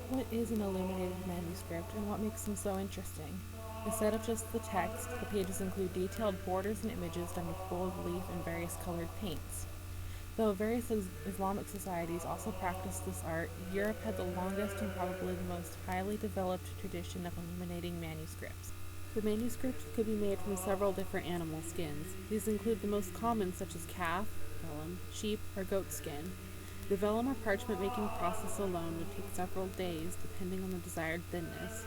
What is an illuminated manuscript and what makes them so interesting? Instead of just the text, the pages include detailed borders and images done with gold leaf and various colored paints. Though various Islamic societies also practiced this art, Europe had the longest and probably the most highly developed tradition of illuminating manuscripts. The manuscripts could be made from several different animal skins. These include the most common, such as calf, vellum, sheep, or goat skin. The vellum or parchment making process alone would take several days, depending on the desired thinness.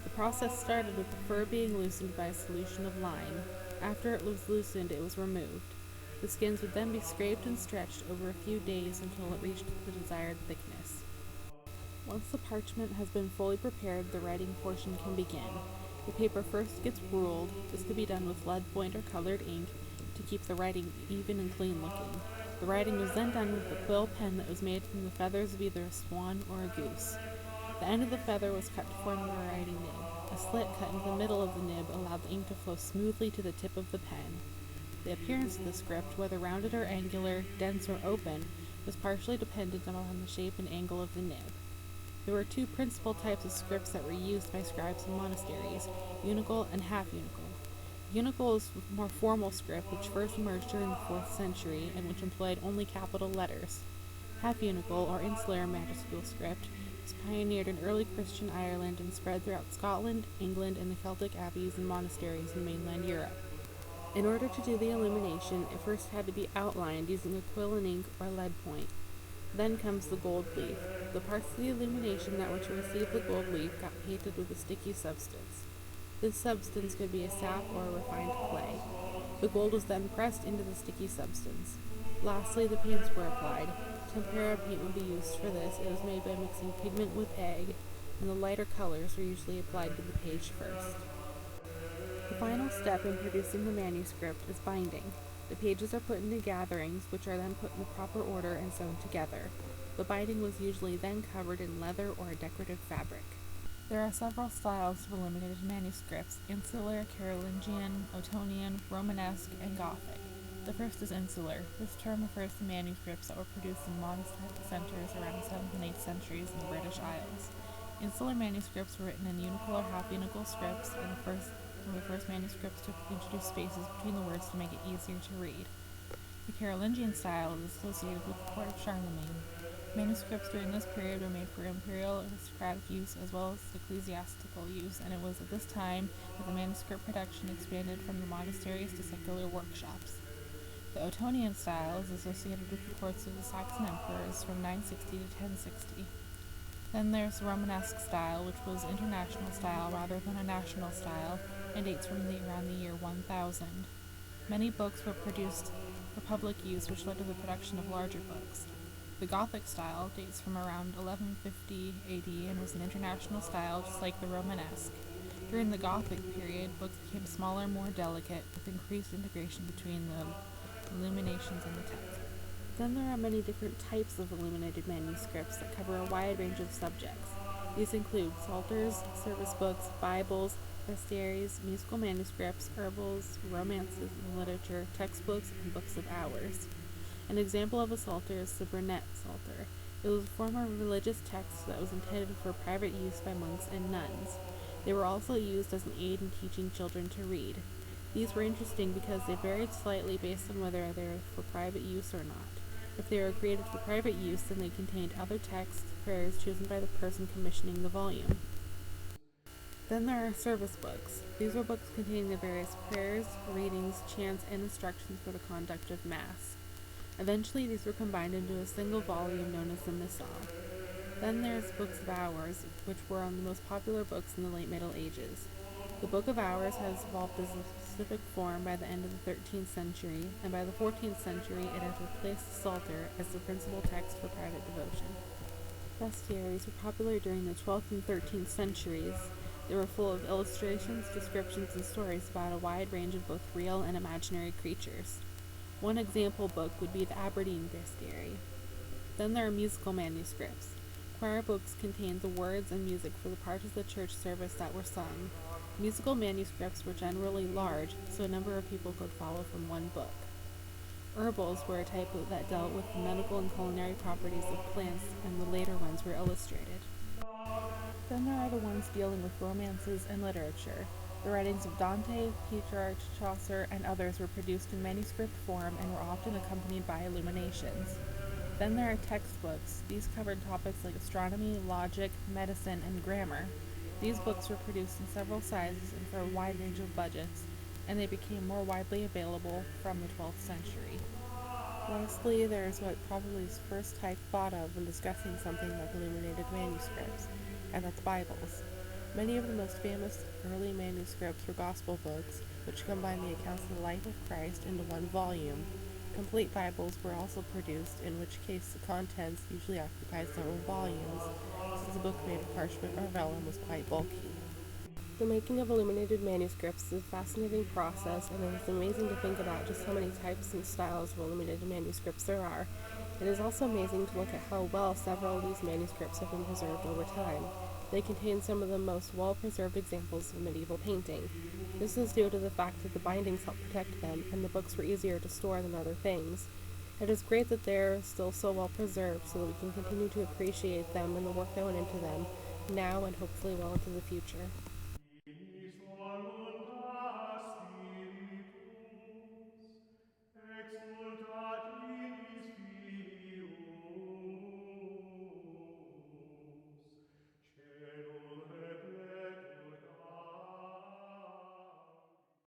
The process started with the fur being loosened by a solution of lime. After it was loosened, it was removed. The skins would then be scraped and stretched over a few days until it reached the desired thickness. Once the parchment has been fully prepared, the writing portion can begin. The paper first gets ruled. This could be done with lead point or colored ink to keep the writing even and clean looking. The writing was then done with a quill pen that was made from the feathers of either a swan or a goose. The end of the feather was cut to form the writing nib. A slit cut into the middle of the nib allowed the ink to flow smoothly to the tip of the pen. The appearance of the script, whether rounded or angular, dense or open, was partially dependent on the shape and angle of the nib. There were two principal types of scripts that were used by scribes in monasteries, unical and half-unical. Unical is a more formal script which first emerged during the 4th century and which employed only capital letters. Half-unical, or insular majuscule script, was pioneered in early Christian Ireland and spread throughout Scotland, England, and the Celtic abbeys and monasteries in mainland Europe. In order to do the illumination, it first had to be outlined using a quill and ink or lead point. Then comes the gold leaf. The parts of the illumination that were to receive the gold leaf got painted with a sticky substance. This substance could be a sap or a refined clay. The gold was then pressed into the sticky substance. Lastly, the paints were applied. Tempera paint would be used for this. It was made by mixing pigment with egg, and the lighter colors were usually applied to the page first. The final step in producing the manuscript is binding. The pages are put into gatherings, which are then put in the proper order and sewn together. The binding was usually then covered in leather or a decorative fabric. There are several styles of illuminated manuscripts: insular, Carolingian, Ottonian, Romanesque, and Gothic. The first is insular. This term refers to manuscripts that were produced in monastic centers around the 7th and 8th centuries in the British Isles. Insular manuscripts were written in unical or half-unical scripts, and the first manuscripts to introduce spaces between the words to make it easier to read. The Carolingian style is associated with the court of Charlemagne. Manuscripts during this period were made for imperial aristocratic use as well as ecclesiastical use, and it was at this time that the manuscript production expanded from the monasteries to secular workshops. The Ottonian style is associated with the courts of the Saxon emperors from 960 to 1060. Then there's the Romanesque style, which was international style rather than a national style, and dates from around the year 1000. Many books were produced for public use, which led to the production of larger books. The Gothic style dates from around 1150 AD and was an international style just like the Romanesque. During the Gothic period, books became smaller, more delicate, with increased integration between the illuminations and the text. Then there are many different types of illuminated manuscripts that cover a wide range of subjects. These include psalters, service books, Bibles, bestiaries, musical manuscripts, herbals, romances and literature, textbooks, and books of hours. An example of a psalter is the Burnet Psalter. It was a form of religious text that was intended for private use by monks and nuns. They were also used as an aid in teaching children to read. These were interesting because they varied slightly based on whether they were for private use or not. If they were created for private use, then they contained other texts, prayers chosen by the person commissioning the volume. Then there are service books. These were books containing the various prayers, readings, chants, and instructions for the conduct of Mass. Eventually, these were combined into a single volume known as the Missal. Then there's books of hours, which were the most popular books in the late Middle Ages. The Book of Hours has evolved as a specific form by the end of the 13th century, and by the 14th century it has replaced the Psalter as the principal text for private devotion. Bestiaries were popular during the 12th and 13th centuries. They were full of illustrations, descriptions, and stories about a wide range of both real and imaginary creatures. One example book would be the Aberdeen Bestiary. Then there are musical manuscripts. Choir books contained the words and music for the parts of the church service that were sung. Musical manuscripts were generally large, so a number of people could follow from one book. Herbals were a type that dealt with the medical and culinary properties of plants, and the later ones were illustrated. Then there are the ones dealing with romances and literature. The writings of Dante, Petrarch, Chaucer, and others were produced in manuscript form and were often accompanied by illuminations. Then there are textbooks. These covered topics like astronomy, logic, medicine, and grammar. These books were produced in several sizes and for a wide range of budgets, and they became more widely available from the 12th century. Lastly, there is what probably is first type thought of when discussing something like illuminated manuscripts, and that's Bibles. Many of the most famous early manuscripts were gospel books, which combine the accounts of the life of Christ into one volume. Complete Bibles were also produced, in which case the contents usually occupied several volumes, since a book made of parchment or vellum was quite bulky. The making of illuminated manuscripts is a fascinating process, and it is amazing to think about just how many types and styles of illuminated manuscripts there are. It is also amazing to look at how well several of these manuscripts have been preserved over time. They contain some of the most well preserved examples of medieval painting. This is due to the fact that the bindings help protect them, and the books were easier to store than other things. It is great that they are still so well preserved so that we can continue to appreciate them and the work that went into them now and hopefully well into the future. Finis voluntas Spiritus, exulta